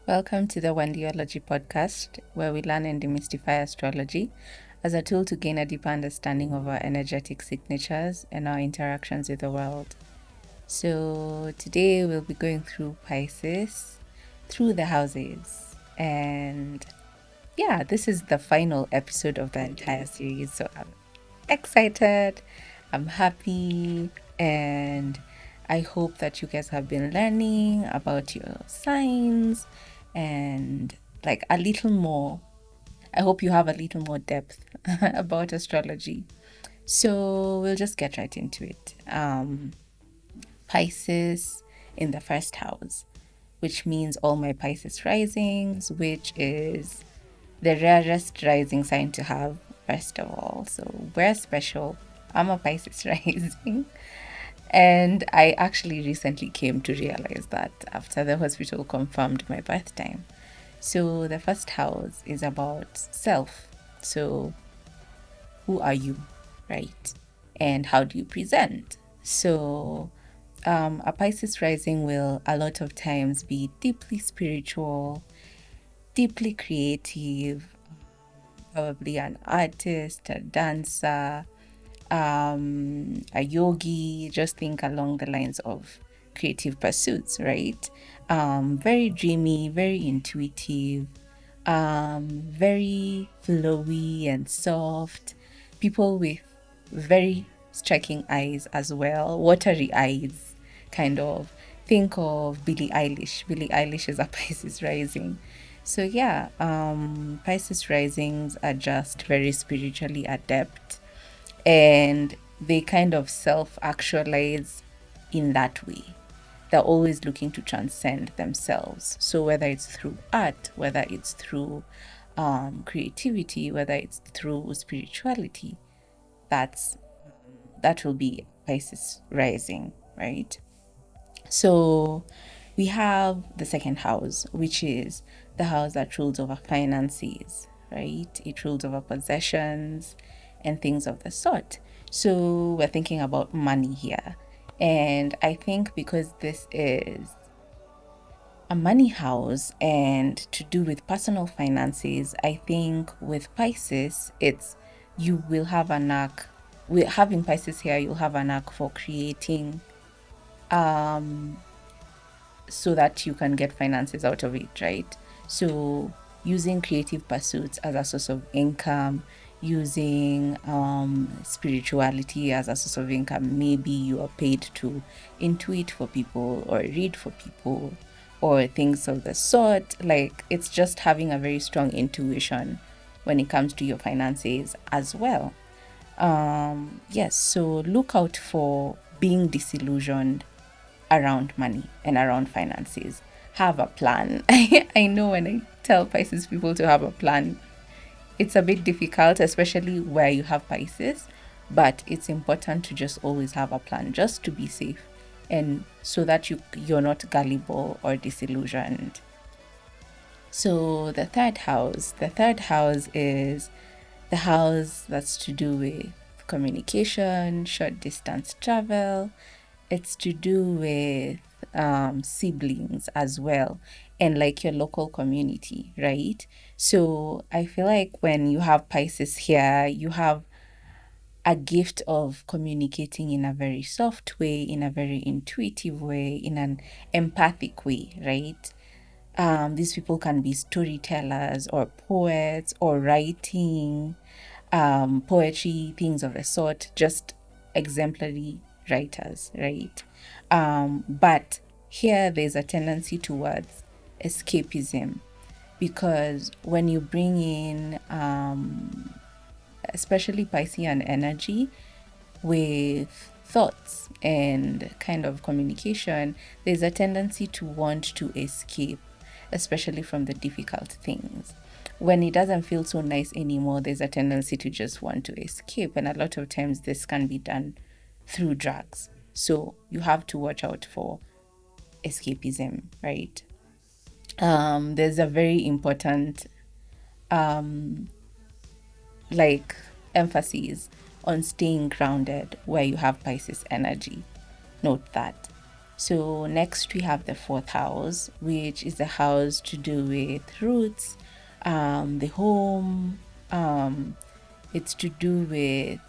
Welcome to the Wandiology podcast, where we learn and demystify astrology as a tool to gain a deeper understanding of our energetic signatures and our interactions with the world. So, today we'll be going through Pisces, through the houses. And yeah, this is the final episode of the entire series. So, I'm excited, I'm happy, and I hope that you guys have been learning about your signs and like a little more. I hope you have a little more depth about astrology. So we'll just get right into it. Pisces in the first house, which means all my Pisces risings, which is the rarest rising sign to have, first of all. So we're special. I'm a Pisces rising. And I actually recently came to realize that after the hospital confirmed my birth time. So the first house is about self. So who are you, right? And how do you present? So a Pisces rising will a lot of times be deeply spiritual, deeply creative, probably an artist, a dancer, a yogi. Just think along the lines of creative pursuits, right? Very dreamy, very intuitive, very flowy and soft. People with very striking eyes as well, watery eyes, kind of. Think of Billie Eilish. Billie Eilish is a Pisces rising. So yeah, Pisces risings are just very spiritually adept, and they kind of self-actualize in that way. They're always looking to transcend themselves. So whether it's through art, whether it's through creativity, whether it's through spirituality, that will be Pisces rising, right? So we have the second house, which is the house that rules over finances, right? It rules over possessions and things of the sort. So we're thinking about money here. And I think because this is a money house and to do with personal finances, I think with Pisces, it's you will have a knack. With having Pisces here, you'll have a knack for creating so that you can get finances out of it, right? So using creative pursuits as a source of income, using spirituality as a source of income. Maybe you are paid to intuit for people or read for people or things of the sort. Like, it's just having a very strong intuition when it comes to your finances as well. Yes, so look out for being disillusioned around money and around finances. Have a plan. I know when I tell Pisces people to have a plan, it's a bit difficult, especially where you have Pisces, but it's important to just always have a plan just to be safe and so that you're not gullible or disillusioned. So the third house is the house that's to do with communication, short distance travel. It's to do with siblings as well, and like your local community, right? So I feel like when you have Pisces here, you have a gift of communicating in a very soft way, in a very intuitive way, in an empathic way, right? These people can be storytellers or poets or writing, poetry, things of the sort, just exemplary writers, right? But here there's a tendency towards escapism, because when you bring in, especially Piscean energy with thoughts and kind of communication, there's a tendency to want to escape, especially from the difficult things. When it doesn't feel so nice anymore, there's a tendency to just want to escape. And a lot of times this can be done through drugs. So you have to watch out for escapism, right? There's a very important like emphasis on staying grounded where you have Pisces energy. Note that. So next we have the fourth house, which is the house to do with roots, the home. It's to do with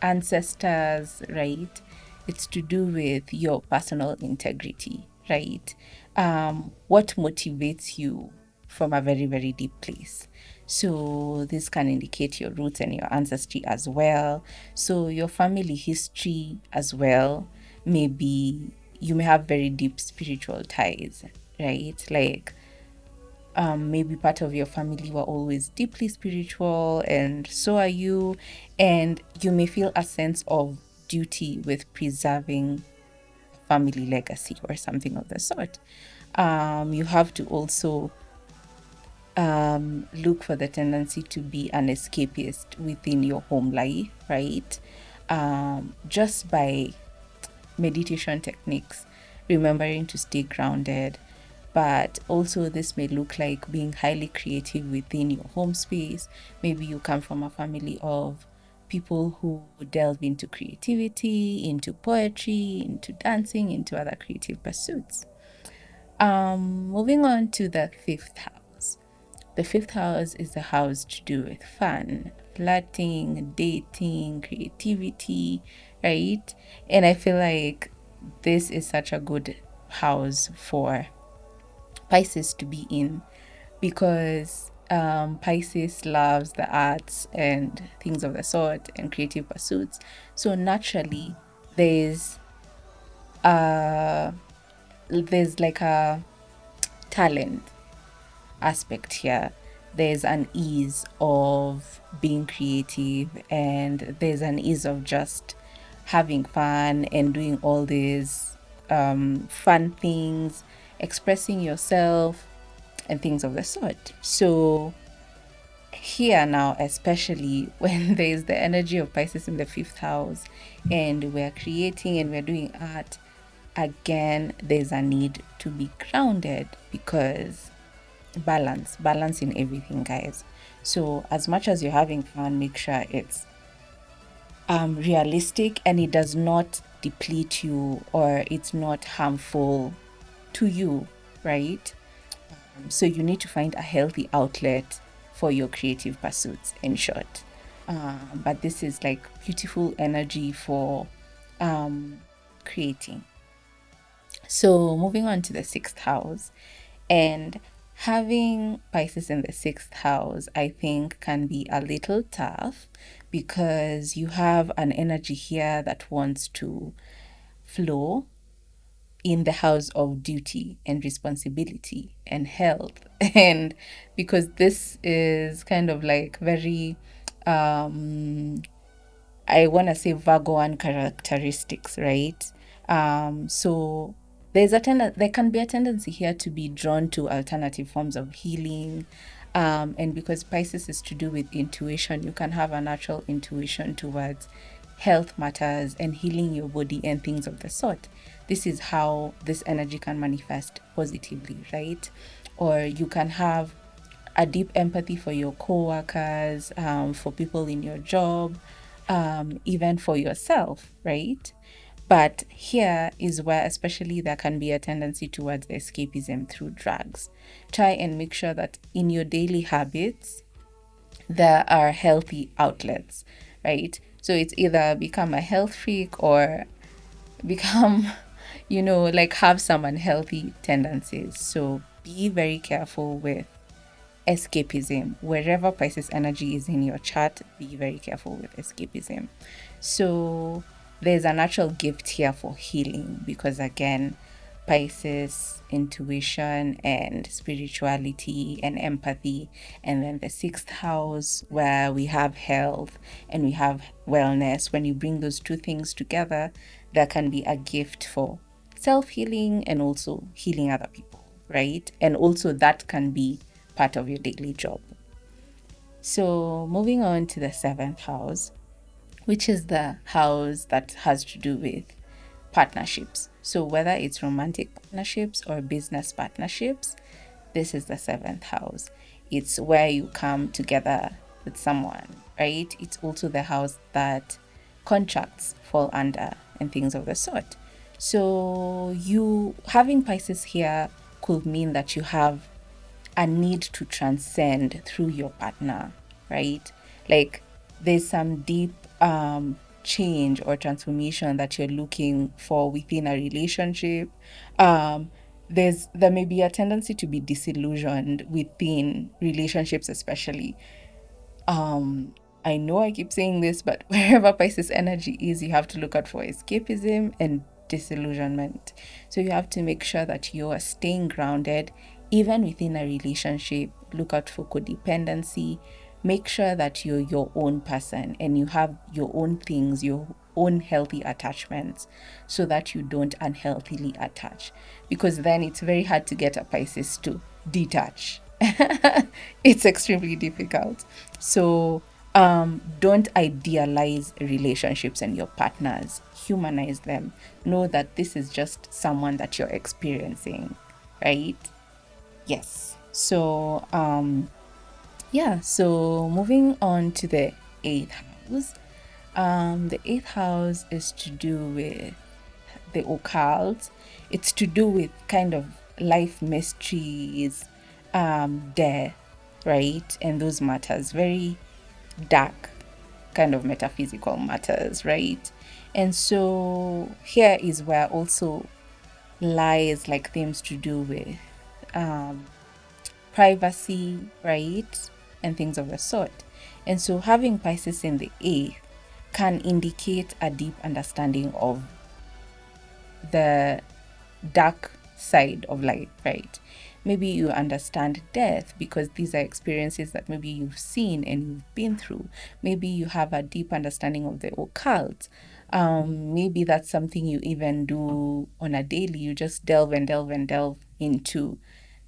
ancestors, right? It's to do with your personal integrity, right? What motivates you from a very, very deep place. So this can indicate your roots and your ancestry as well. So your family history as well. Maybe you may have very deep spiritual ties, right? Like maybe part of your family were always deeply spiritual, and so are you, and you may feel a sense of duty with preserving family legacy or something of the sort. You have to also look for the tendency to be an escapist within your home life, right? Just by meditation techniques, remembering to stay grounded. But also, this may look like being highly creative within your home space. Maybe you come from a family of people who delve into creativity, into poetry, into dancing, into other creative pursuits. Moving on to the fifth house. The fifth house is the house to do with fun, flirting, dating, creativity, right? And I feel like this is such a good house for Pisces to be in, because Pisces loves the arts and things of the sort and creative pursuits. So naturally, there's uh there's like a talent aspect here. There's an ease of being creative, and there's an ease of just having fun and doing all these fun things, expressing yourself, and things of the sort. So, here now, especially when there's the energy of Pisces in the fifth house, and we're creating and we're doing art, again, there's a need to be grounded, because balance in everything, guys. So as much as you're having fun, make sure it's realistic and it does not deplete you, or it's not harmful to you, right? So you need to find a healthy outlet for your creative pursuits, in short. But this is like beautiful energy for creating. So moving on to the sixth house, and having Pisces in the sixth house, I think, can be a little tough, because you have an energy here that wants to flow in the house of duty and responsibility and health. And because this is kind of like very I want to say Virgoan characteristics, right? So there can be a tendency here to be drawn to alternative forms of healing. And because Pisces is to do with intuition, you can have a natural intuition towards health matters and healing your body and things of the sort. This is how this energy can manifest positively, right? Or you can have a deep empathy for your coworkers, for people in your job, even for yourself, right? But here is where, especially, there can be a tendency towards escapism through drugs. Try and make sure that in your daily habits, there are healthy outlets, right? So it's either become a health freak or become, like have some unhealthy tendencies. So be very careful with escapism. Wherever Pisces energy is in your chart, be very careful with escapism. So there's a natural gift here for healing, because again, Pisces, intuition and spirituality and empathy, and then the sixth house where we have health and we have wellness. When you bring those two things together, there can be a gift for self-healing and also healing other people, right? And also that can be part of your daily job. So moving on to the seventh house, which is the house that has to do with partnerships. So whether it's romantic partnerships or business partnerships, this is the seventh house. It's where you come together with someone, right? It's also the house that contracts fall under and things of the sort. So you having Pisces here could mean that you have a need to transcend through your partner, right? Like there's some deep change or transformation that you're looking for within a relationship. Um, there may be a tendency to be disillusioned within relationships, especially. um I know I keep saying this, but wherever Pisces energy is, you have to look out for escapism and disillusionment. So you have to make sure that you are staying grounded even within a relationship. Look out for codependency. Make sure that you're your own person and you have your own things, your own healthy attachments, so that you don't unhealthily attach, because then it's very hard to get a Pisces to detach. It's extremely difficult. So don't idealize relationships and your partners. Humanize them. Know that this is just someone that you're experiencing, right? Yes. So yeah. So moving on to the eighth house. The eighth house is to do with the occult. It's to do with kind of life mysteries, death, right? And those matters, very dark kind of metaphysical matters, right? And so here is where also lies like things to do with um, privacy, right? And things of the sort. And so having Pisces in the eighth can indicate a deep understanding of the dark side of life, right? Maybe you understand death because these are experiences that maybe you've seen and you've been through. Maybe you have a deep understanding of the occult. Maybe that's something you even do on a daily. You just delve and delve and delve into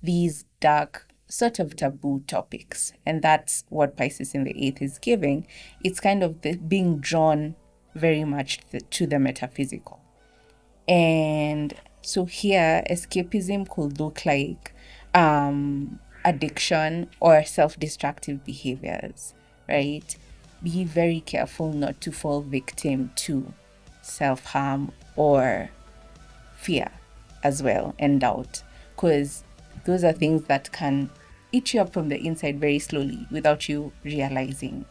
these dark, sort of taboo topics. And that's what Pisces in the eighth is giving. It's kind of being drawn very much to the metaphysical. And so here, escapism could look like addiction or self destructive behaviors, right? Be very careful not to fall victim to self harm or fear as well, and doubt, because those are things that can eat you up from the inside very slowly without you realizing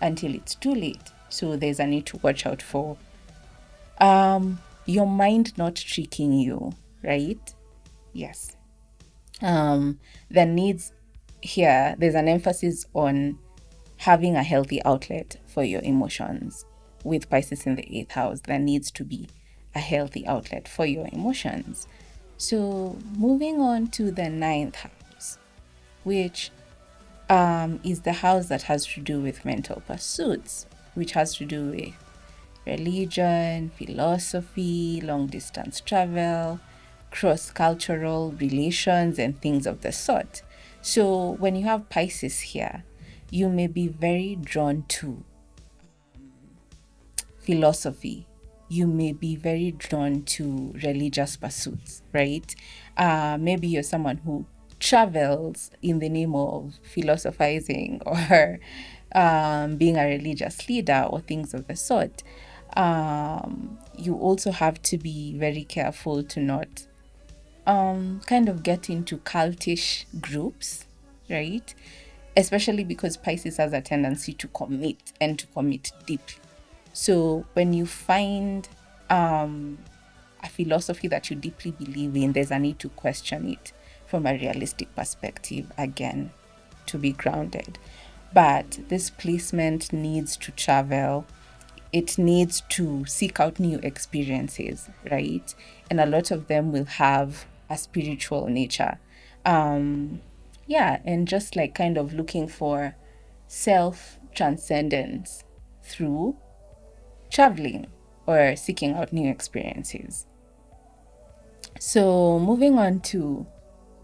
until it's too late. So there's a need to watch out for your mind not tricking you, right? Yes. The needs here, there's an emphasis on having a healthy outlet for your emotions. With Pisces in the eighth house, there needs to be a healthy outlet for your emotions. So moving on to the ninth house, which is the house that has to do with mental pursuits, which has to do with religion, philosophy, long distance travel, cross cultural relations, and things of the sort. So, when you have Pisces here, you may be very drawn to philosophy. You may be very drawn to religious pursuits, right? Maybe you're someone who travels in the name of philosophizing or being a religious leader or things of the sort. You also have to be very careful to not kind of get into cultish groups, right? Especially because Pisces has a tendency to commit and to commit deeply. So when you find a philosophy that you deeply believe in, there's a need to question it from a realistic perspective again to be grounded. But this placement needs to travel, it needs to seek out new experiences, right? And a lot of them will have a spiritual nature. Yeah, and just like kind of looking for self transcendence through traveling or seeking out new experiences. So, moving on to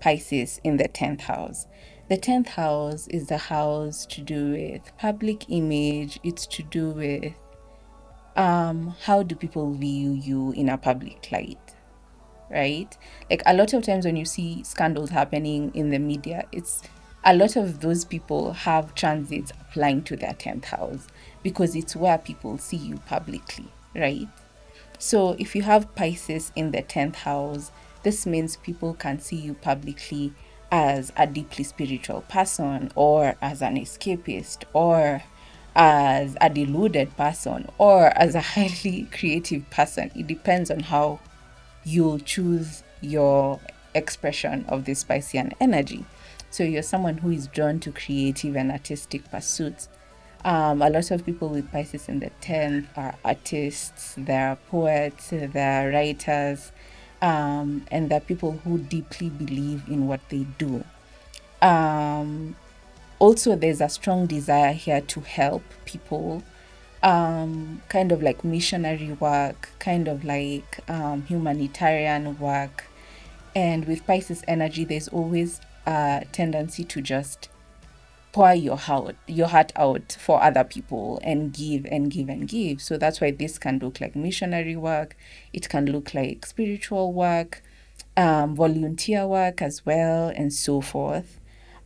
Pisces in the 10th house. The 10th house is the house to do with public image, it's to do with how do people view you in a public light, right? Like a lot of times when you see scandals happening in the media, it's a lot of those people have transits applying to their 10th house because it's where people see you publicly, right? So if you have Pisces in the 10th house, this means people can see you publicly as a deeply spiritual person, or as an escapist, or as a deluded person, or as a highly creative person. It depends on how you'll choose your expression of this Piscean energy. So you're someone who is drawn to creative and artistic pursuits. A lot of people with Pisces in the 10th are artists, they're poets, they're writers, and they're people who deeply believe in what they do. Um, Also, there's a strong desire here to help people, kind of like missionary work, kind of like humanitarian work. And with Pisces energy, there's always a tendency to just pour your heart out for other people and give and give and give. So that's why this can look like missionary work. It can look like spiritual work, volunteer work as well, and so forth.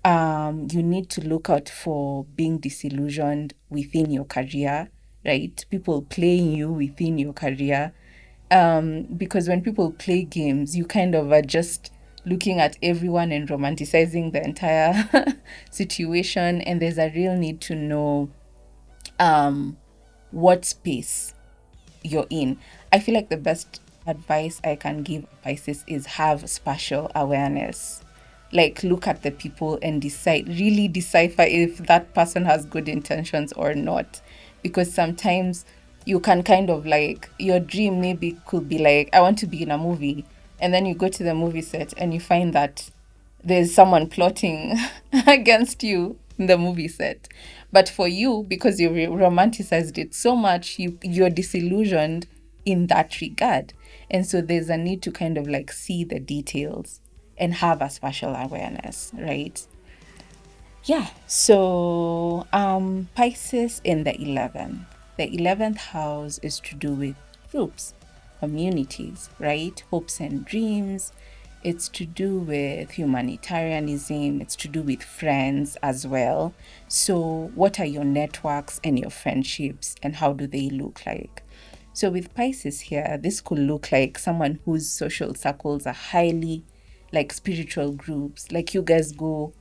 You need to look out for being disillusioned within your career, right? People playing you within your career. Because when people play games, you kind of are just looking at everyone and romanticizing the entire situation. And there's a real need to know what space you're in. I feel like the best advice I can give Pisces is have spatial awareness. Like, look at the people and really decipher if that person has good intentions or not. Because sometimes you can kind of like, your dream maybe could be like, I want to be in a movie. And then you go to the movie set and you find that there's someone plotting against you in the movie set. But for you, because you romanticized it so much, you're disillusioned in that regard. And so there's a need to kind of like see the details and have a spatial awareness, right? Yeah. So Pisces in the 11th. The 11th house is to do with groups, communities, right? Hopes and dreams. It's to do with humanitarianism. It's to do with friends as well. So what are your networks and your friendships, and how do they look like? So with Pisces here, this could look like someone whose social circles are highly like spiritual groups. Like, you guys go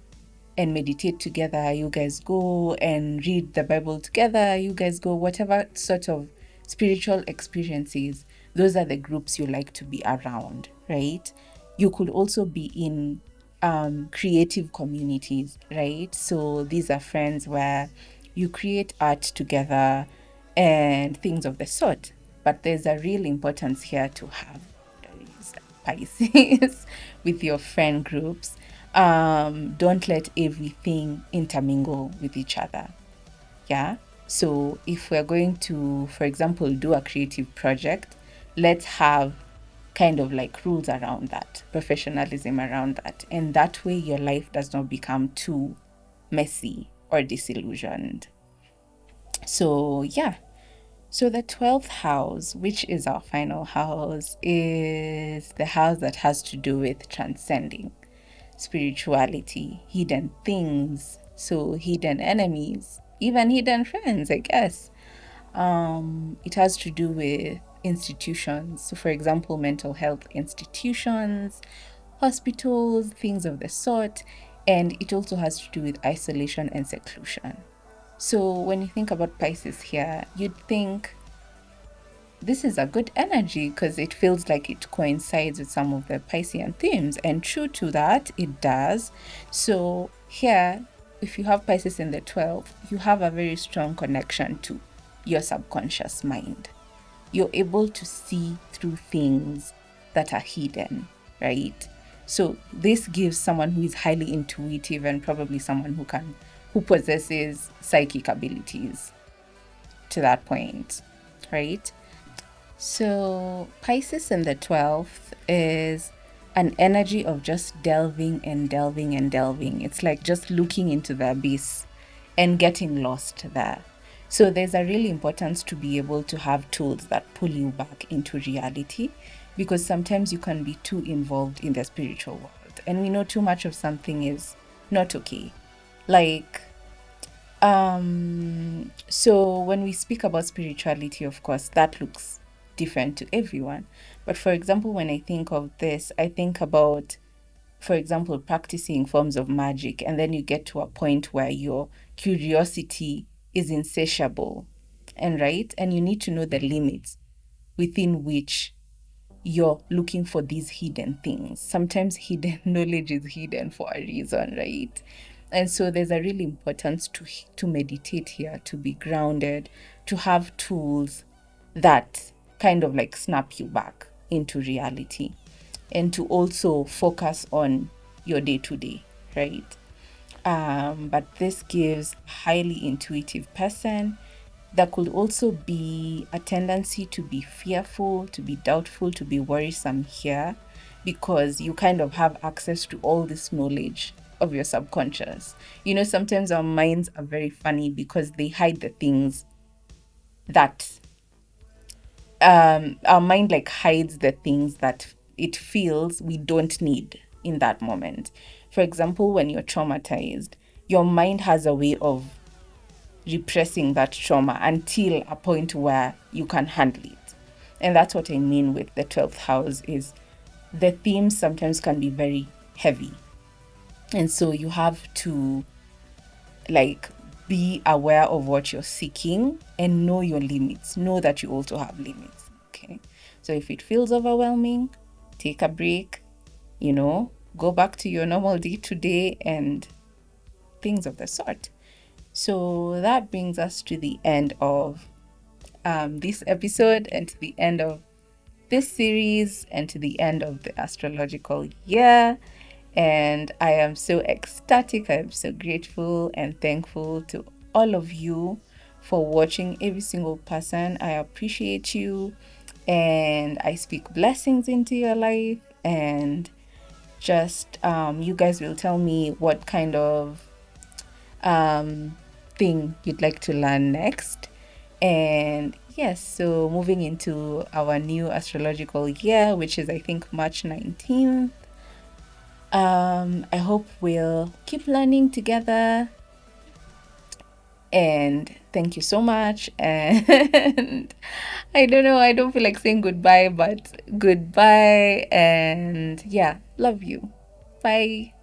and meditate together, you guys go and read the Bible together, you guys go whatever sort of spiritual experiences. Those are the groups you like to be around, right? You could also be in creative communities, right? So these are friends where you create art together and things of the sort. But there's a real importance here to have Pisces with your friend groups. Don't let everything intermingle with each other. Yeah. So if we're going to, for example, do a creative project, let's have kind of like rules around that, professionalism around that. And that way your life does not become too messy or disillusioned. So, yeah. So the 12th house, which is our final house, is the house that has to do with transcending spirituality, hidden things, so hidden enemies, even hidden friends, I guess. It has to do with institutions. So, for example, mental health institutions, hospitals, things of the sort. And it also has to do with isolation and seclusion. So, when you think about Pisces here, you'd think this is a good energy because it feels like it coincides with some of the Piscean themes. And true to that, it does. So here, if you have Pisces in the 12th, you have a very strong connection to your subconscious mind. You're able to see through things that are hidden, right? So this gives someone who is highly intuitive and probably someone who possesses psychic abilities to that point, right? So, Pisces in the 12th is an energy of just delving and delving and delving. It's like just looking into the abyss and getting lost there. So, there's a real importance to be able to have tools that pull you back into reality, because sometimes you can be too involved in the spiritual world. And we know too much of something is not okay. Like, so when we speak about spirituality, of course, that looks different to everyone. But for example, when I think of this, I think about, for example, practicing forms of magic, and then you get to a point where your curiosity is insatiable, and right, and you need to know the limits within which you're looking for these hidden things. Sometimes hidden knowledge is hidden for a reason, right? And so there's a real importance to meditate here, to be grounded, to have tools that kind of like snap you back into reality, and to also focus on your day to day, right? But this gives a highly intuitive person. There could also be a tendency to be fearful, to be doubtful, to be worrisome here, because you kind of have access to all this knowledge of your subconscious. You know, sometimes our minds are very funny because they hide the things that our mind like hides the things that it feels we don't need in that moment. For example, when you're traumatized, your mind has a way of repressing that trauma until a point where you can handle it. And that's what I mean with the 12th house, is the themes sometimes can be very heavy. And so you have to like be aware of what you're seeking and know your limits. Know that you also have limits. Okay. So if it feels overwhelming, take a break, go back to your normal day to day and things of the sort. So that brings us to the end of this episode, and to the end of this series, and to the end of the astrological year. And I am so ecstatic. I am so grateful and thankful to all of you for watching, every single person. I appreciate you, and I speak blessings into your life. And just you guys will tell me what kind of thing you'd like to learn next. And yes, so moving into our new astrological year, which is I think March 19th. I hope we'll keep learning together. And thank you so much. And I don't know, I don't feel like saying goodbye, but goodbye. And yeah, love you. Bye.